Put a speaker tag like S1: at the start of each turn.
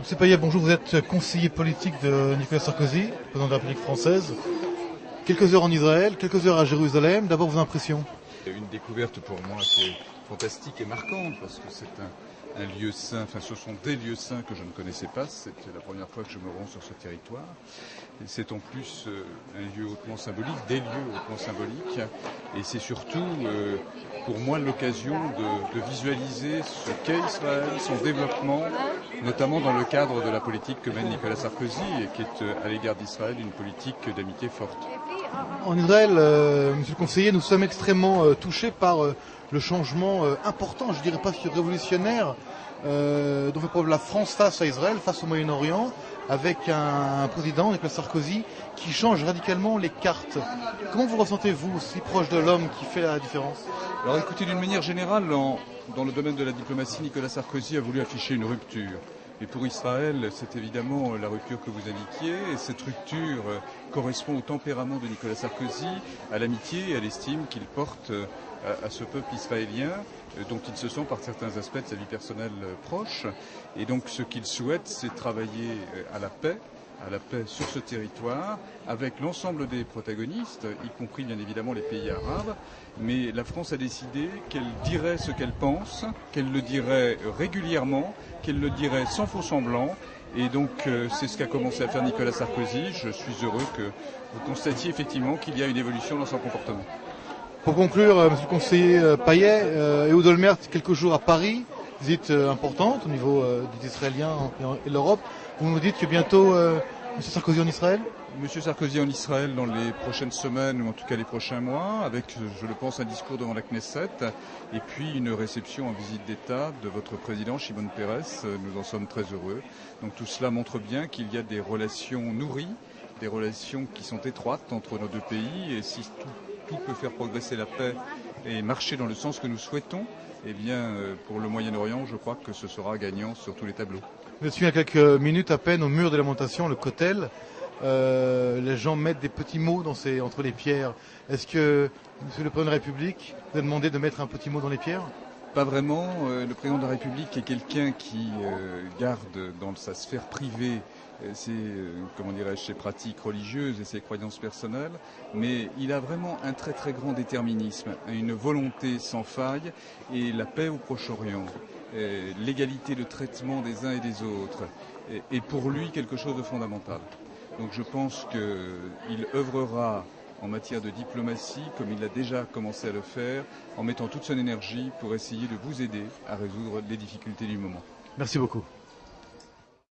S1: Monsieur Payet, bonjour, vous êtes conseiller politique de Nicolas Sarkozy, président de la République française. Quelques heures en Israël, quelques heures à Jérusalem. D'abord vos impressions.
S2: Une découverte pour moi qui est fantastique et marquante parce que c'est un lieu saint, enfin ce sont des lieux saints que je ne connaissais pas, c'était la première fois que je me rends sur ce territoire. Et c'est en plus un lieu hautement symbolique, des lieux hautement symboliques, et c'est surtout pour moi l'occasion de visualiser ce qu'est Israël, son développement, notamment dans le cadre de la politique que mène Nicolas Sarkozy et qui est à l'égard d'Israël une politique d'amitié forte.
S1: En Israël, monsieur le conseiller, nous sommes extrêmement touchés par le changement important, je dirais pas révolutionnaire, dont fait preuve la France face à Israël, face au Moyen-Orient, avec un président, Nicolas Sarkozy, qui change radicalement les cartes. Comment vous ressentez-vous, si proche de l'homme qui fait la différence?
S2: Alors écoutez, d'une manière générale, dans le domaine de la diplomatie, Nicolas Sarkozy a voulu afficher une rupture. Et pour Israël, c'est évidemment la rupture que vous indiquiez. Et cette rupture correspond au tempérament de Nicolas Sarkozy, à l'amitié et à l'estime qu'il porte à ce peuple israélien, dont il se sent par certains aspects de sa vie personnelle proche. Et donc ce qu'il souhaite, c'est travailler à la paix sur ce territoire, avec l'ensemble des protagonistes, y compris bien évidemment les pays arabes. Mais la France a décidé qu'elle dirait ce qu'elle pense, qu'elle le dirait régulièrement, qu'elle le dirait sans faux semblant. Et donc c'est ce qu'a commencé à faire Nicolas Sarkozy. Je suis heureux que vous constatiez effectivement qu'il y a une évolution dans son comportement.
S1: Pour conclure, monsieur le conseiller Payet, Ehud Olmert, quelques jours à Paris, visite importante au niveau des Israéliens et l'Europe. Vous nous dites que bientôt, monsieur Sarkozy en Israël?
S2: Monsieur Sarkozy en Israël dans les prochaines semaines, ou en tout cas les prochains mois, avec, je le pense, un discours devant la Knesset, et puis une réception en visite d'État de votre président, Shimon Peres. Nous en sommes très heureux. Donc tout cela montre bien qu'il y a des relations nourries, des relations qui sont étroites entre nos deux pays, et si tout peut faire progresser la paix et marcher dans le sens que nous souhaitons, eh bien, pour le Moyen-Orient, je crois que ce sera gagnant sur tous les tableaux.
S1: Je suis à quelques minutes à peine au mur de lamentation, le Kotel. Les gens mettent des petits mots entre les pierres. Est-ce que, monsieur le Président de la République, vous a demandé de mettre un petit mot dans les pierres?
S2: Pas vraiment. Le Président de la République est quelqu'un qui garde dans sa sphère privée ses pratiques religieuses et ses croyances personnelles, mais il a vraiment un très très grand déterminisme, une volonté sans faille et la paix au Proche-Orient, l'égalité de traitement des uns et des autres, est pour lui quelque chose de fondamental. Donc je pense qu'il œuvrera en matière de diplomatie, comme il a déjà commencé à le faire, en mettant toute son énergie pour essayer de vous aider à résoudre les difficultés du moment.
S1: Merci beaucoup.